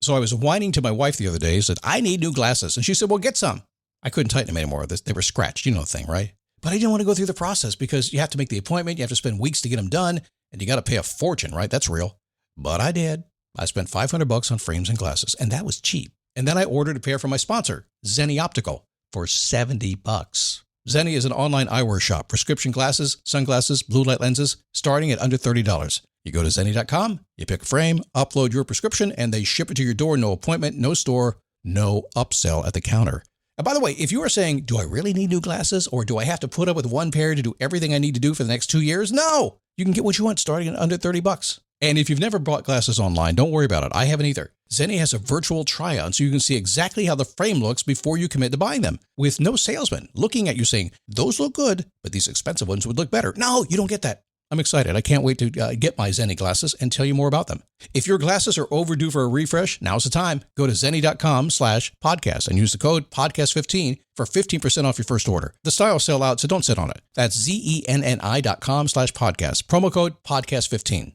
So I was whining to my wife the other day, said, I need new glasses. And she said, well, get some. I couldn't tighten them anymore. They were scratched. You know the thing, right? But I didn't want to go through the process because you have to make the appointment. You have to spend weeks to get them done. And you got to pay a fortune, right? That's real. But I did. I spent $500 on frames and glasses, and that was cheap. And then I ordered a pair from my sponsor, Zenni Optical, for $70. Zenni is an online eyewear shop. Prescription glasses, sunglasses, blue light lenses, starting at under $30. You go to Zenni.com, you pick a frame, upload your prescription, and they ship it to your door. No appointment, no store, no upsell at the counter. And by the way, if you are saying, do I really need new glasses, or do I have to put up with one pair to do everything I need to do for the next 2 years? No! You can get what you want starting at under $30. And if you've never bought glasses online, don't worry about it. I haven't either. Zenni has a virtual try-on so you can see exactly how the frame looks before you commit to buying them, with no salesman looking at you saying, those look good, but these expensive ones would look better. No, you don't get that. I'm excited. I can't wait to get my Zenni glasses and tell you more about them. If your glasses are overdue for a refresh, now's the time. Go to Zenni.com/podcast and use the code podcast15 for 15% off your first order. The styles sell out, so don't sit on it. That's Zenni.com/podcast. Promo code podcast15.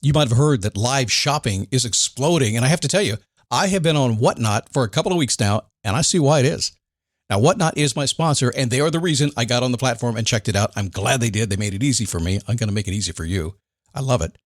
You might have heard that live shopping is exploding, and I have to tell you, I have been on Whatnot for a couple of weeks now, and I see why it is. Now, Whatnot is my sponsor, and they are the reason I got on the platform and checked it out. I'm glad they did. They made it easy for me. I'm going to make it easy for you. I love it.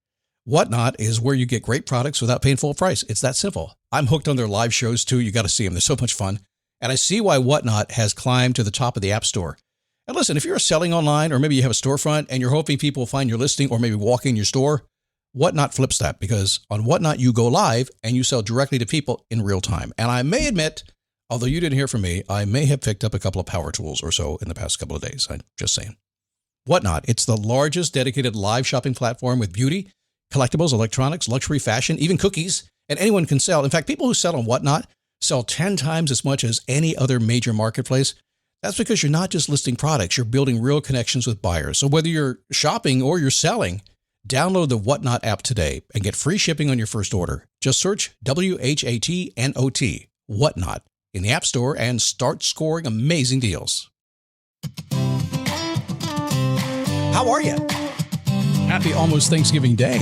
Whatnot is where you get great products without paying full price. It's that simple. I'm hooked on their live shows, too. You got to see them. They're so much fun. And I see why Whatnot has climbed to the top of the App Store. And listen, if you're selling online, or maybe you have a storefront, and you're hoping people will find your listing or maybe walk in your store, Whatnot flips that, because on Whatnot, you go live and you sell directly to people in real time. And I may admit, although you didn't hear from me, I may have picked up a couple of power tools or so in the past couple of days. I'm just saying. Whatnot, it's the largest dedicated live shopping platform with beauty, collectibles, electronics, luxury, fashion, even cookies, and anyone can sell. In fact, people who sell on Whatnot sell 10 times as much as any other major marketplace. That's because you're not just listing products, you're building real connections with buyers. So whether you're shopping or you're selling, download the Whatnot app today and get free shipping on your first order. Just search WHATNOT, Whatnot, in the App Store and start scoring amazing deals. How are you? Happy almost Thanksgiving Day.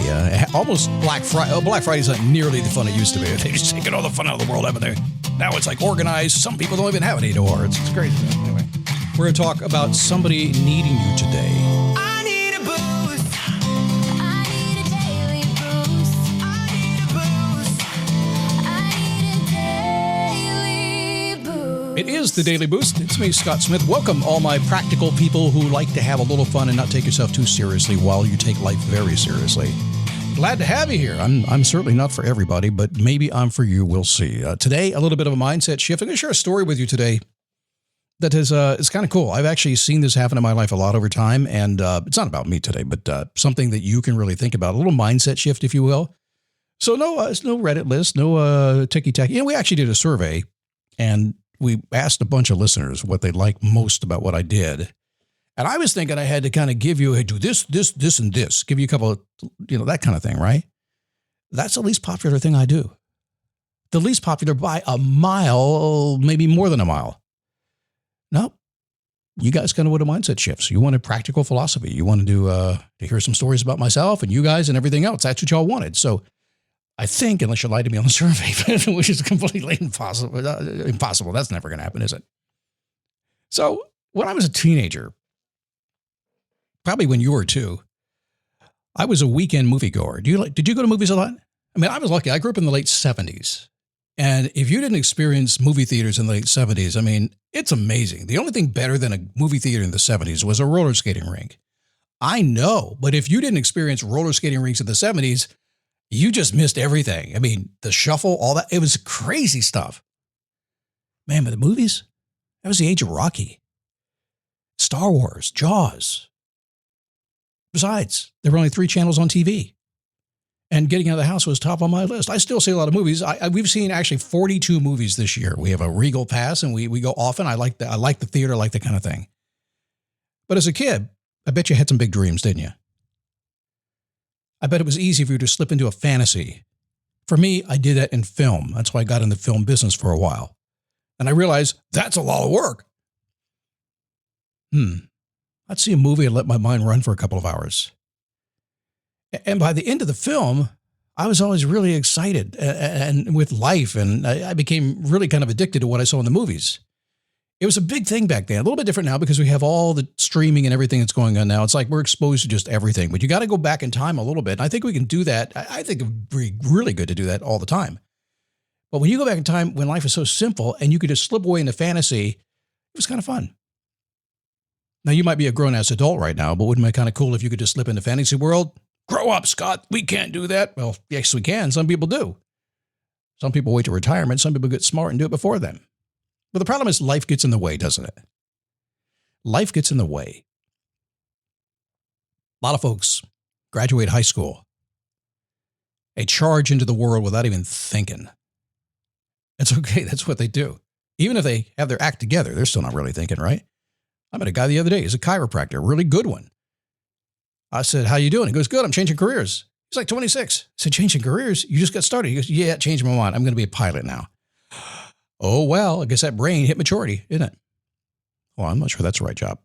Almost Black Friday. Oh, Black Friday's not nearly the fun it used to be. They just taken all the fun out of the world, haven't they? Now it's like organized. Some people don't even have it anymore. It's crazy. Anyway, we're going to talk about somebody needing you today. It is the Daily Boost. It's me, Scott Smith. Welcome, all my practical people who like to have a little fun and not take yourself too seriously while you take life very seriously. Glad to have you here. I'm certainly not for everybody, but maybe I'm for you. We'll see. Today, a little bit of a mindset shift. I'm going to share a story with you today that is kind of cool. I've actually seen this happen in my life a lot over time, and it's not about me today, but something that you can really think about. A little mindset shift, if you will. So no Reddit list, no ticky-tacky. We actually did a survey, and we asked a bunch of listeners what they liked most about what I did. And I was thinking I had to kind of give you, hey, do this, and this. Give you a couple of, that kind of thing, right? That's the least popular thing I do. The least popular by a mile, maybe more than a mile. No, you guys kind of want a mindset shift. So you wanted practical philosophy. You wanted to hear some stories about myself and you guys and everything else. That's what y'all wanted. So I think, unless you lied to me on the survey, which is completely impossible. That's never going to happen, is it? So when I was a teenager, probably when you were too, I was a weekend moviegoer. Did you go to movies a lot? I mean, I was lucky. I grew up in the late 70s. And if you didn't experience movie theaters in the late 70s, I mean, it's amazing. The only thing better than a movie theater in the 70s was a roller skating rink. I know, but if you didn't experience roller skating rinks in the 70s, you just missed everything. I mean, the shuffle, all that, it was crazy stuff. Man, but the movies, that was the age of Rocky, Star Wars, Jaws. Besides, there were only 3 channels on TV. And getting out of the house was top on my list. I still see a lot of movies. We've seen actually 42 movies this year. We have a Regal pass, and we go often. I like the theater, I like that kind of thing. But as a kid, I bet you had some big dreams, didn't you? I bet it was easy for you to slip into a fantasy. For me, I did that in film. That's why I got in the film business for a while. And I realized that's a lot of work. I'd see a movie and let my mind run for a couple of hours. And by the end of the film, I was always really excited and with life, and I became really kind of addicted to what I saw in the movies. It was a big thing back then. A little bit different now because we have all the streaming and everything that's going on now. It's like we're exposed to just everything. But you got to go back in time a little bit. And I think we can do that. I think it would be really good to do that all the time. But when you go back in time when life is so simple and you could just slip away into fantasy, it was kind of fun. Now, you might be a grown-ass adult right now, but wouldn't it be kind of cool if you could just slip into fantasy world? Grow up, Scott. We can't do that. Well, yes, we can. Some people do. Some people wait to retirement. Some people get smart and do it before then. But the problem is life gets in the way, doesn't it? Life gets in the way. A lot of folks graduate high school. They charge into the world without even thinking. It's okay. That's what they do. Even if they have their act together, they're still not really thinking, right? I met a guy the other day. He's a chiropractor, a really good one. I said, how you doing? He goes, good. I'm changing careers. He's like 26. I said, changing careers? You just got started. He goes, yeah, changed my mind. I'm going to be a pilot now. Oh, well, I guess that brain hit maturity, isn't it? Well, I'm not sure that's the right job.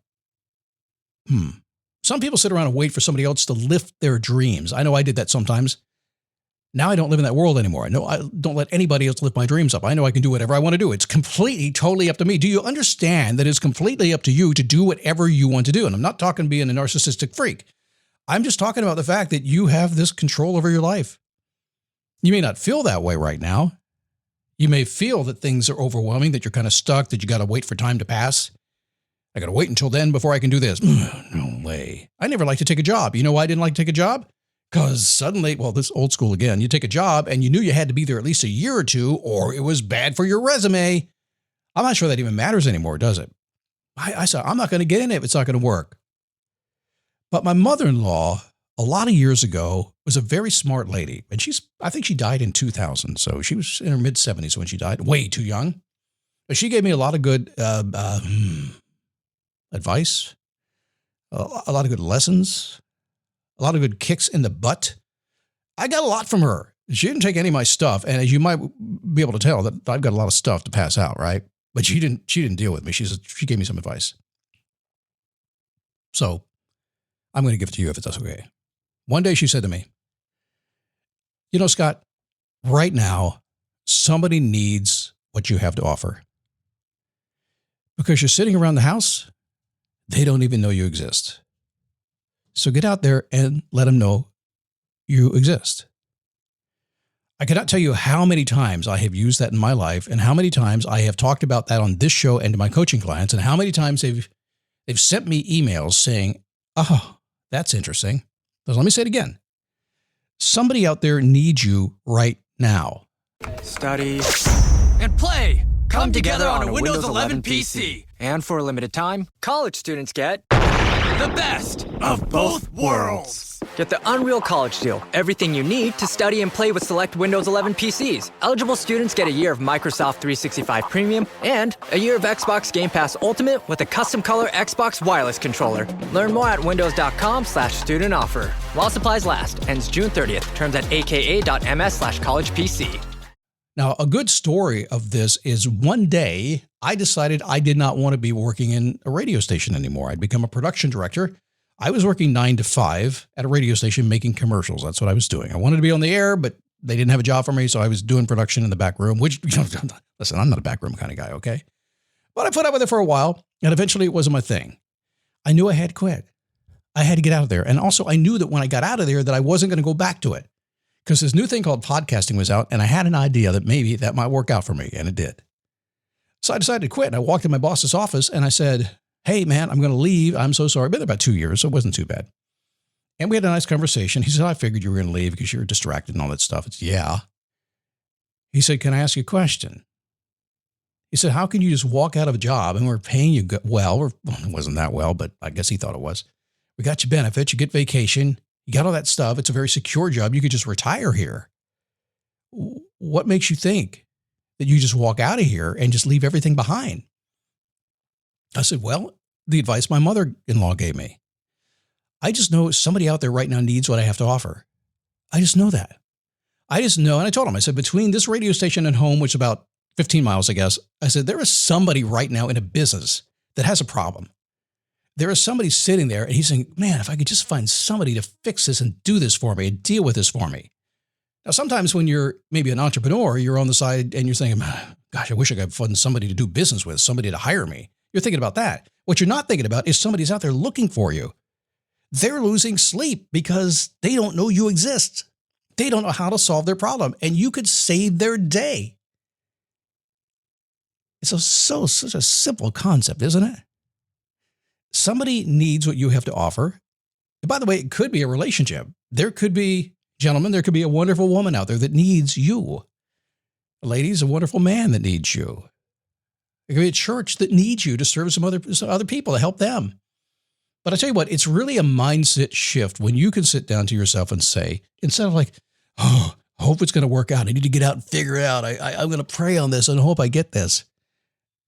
Some people sit around and wait for somebody else to lift their dreams. I know I did that sometimes. Now I don't live in that world anymore. I know I don't let anybody else lift my dreams up. I know I can do whatever I want to do. It's completely, totally up to me. Do you understand that it's completely up to you to do whatever you want to do? And I'm not talking being a narcissistic freak. I'm just talking about the fact that you have this control over your life. You may not feel that way right now. You may feel that things are overwhelming, that you're kind of stuck, that you got to wait for time to pass. I got to wait until then before I can do this. No way. I never liked to take a job. You know why I didn't like to take a job? Because suddenly, well, this old school again, you take a job and you knew you had to be there at least a year or two or it was bad for your resume. I'm not sure that even matters anymore, does it? I said, I'm not going to get in it if it's not going to work. But my mother-in-law, a lot of years ago, was a very smart lady. And I think she died in 2000. So she was in her mid-70s when she died. Way too young. But she gave me a lot of good advice, a lot of good lessons, a lot of good kicks in the butt. I got a lot from her. She didn't take any of my stuff. And as you might be able to tell, that I've got a lot of stuff to pass out, right? But she didn't deal with me. She gave me some advice. So I'm going to give it to you if it's okay. One day she said to me, you know, Scott, right now, somebody needs what you have to offer. Because you're sitting around the house, they don't even know you exist. So get out there and let them know you exist. I cannot tell you how many times I have used that in my life and how many times I have talked about that on this show and to my coaching clients and how many times they've sent me emails saying, oh, that's interesting. So let me say it again. Somebody out there needs you right now. Study and play come together on a Windows 11 PC. And for a limited time, college students get the best of both worlds. Get the Unreal College Deal. Everything you need to study and play with select Windows 11 PCs. Eligible students get a year of Microsoft 365 Premium and a year of Xbox Game Pass Ultimate with a custom color Xbox wireless controller. Learn more at windows.com/student offer. While supplies last. Ends June 30th. Terms at aka.ms/collegepc. Now, a good story of this is one day I decided I did not want to be working in a radio station anymore. I'd become a production director. I was working 9 to 5 at a radio station making commercials. That's what I was doing. I wanted to be on the air, but they didn't have a job for me, so I was doing production in the back room, which, listen, I'm not a back room kind of guy, okay? But I put up with it for a while, and eventually it wasn't my thing. I knew I had to quit. I had to get out of there. And also I knew that when I got out of there that I wasn't going to go back to it. Because this new thing called podcasting was out, and I had an idea that maybe that might work out for me, and it did. So I decided to quit, and I walked in my boss's office, and I said, hey, man, I'm going to leave. I'm so sorry. I've been there about 2 years, so it wasn't too bad. And we had a nice conversation. He said, I figured you were going to leave because you were distracted and all that stuff. It's, yeah. He said, can I ask you a question? He said, how can you just walk out of a job, and we're paying you well? Well, it wasn't that well, but I guess he thought it was. We got you benefits. You get vacation. You got all that stuff. It's a very secure job. You could just retire here. What makes you think that you just walk out of here and just leave everything behind? I said, well, the advice my mother-in-law gave me. I just know somebody out there right now needs what I have to offer. I just know that. I just know. And I told him, I said, between this radio station and home, which is about 15 miles, I guess, I said, there is somebody right now in a business that has a problem. There is somebody sitting there and he's saying, man, if I could just find somebody to fix this and do this for me and deal with this for me. Now, sometimes when you're maybe an entrepreneur, you're on the side and you're thinking, gosh, I wish I could find somebody to do business with, somebody to hire me. You're thinking about that. What you're not thinking about is somebody's out there looking for you. They're losing sleep because they don't know you exist. They don't know how to solve their problem, and you could save their day. It's such a simple concept, isn't it? Somebody needs what you have to offer. And by the way, it could be a relationship. There could be, gentlemen, there could be a wonderful woman out there that needs you. Ladies, a wonderful man that needs you. There could be a church that needs you to serve some other people, to help them. But I tell you what, it's really a mindset shift when you can sit down to yourself and say, instead of like, oh, I hope it's going to work out. I need to get out and figure it out. I'm going to pray on this and hope I get this.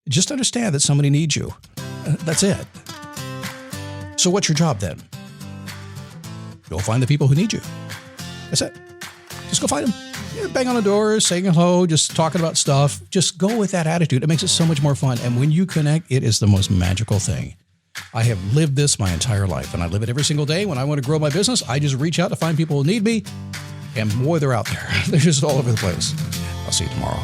Just understand that somebody needs you. That's it. So what's your job then? Go find the people who need you. That's it. Just go find them. Bang on the door, saying hello, just talking about stuff. Just go with that attitude. It makes it so much more fun. And when you connect, it is the most magical thing. I have lived this my entire life, and I live it every single day. When I want to grow my business, I just reach out to find people who need me, and boy, they're out there. They're just all over the place. I'll see you tomorrow.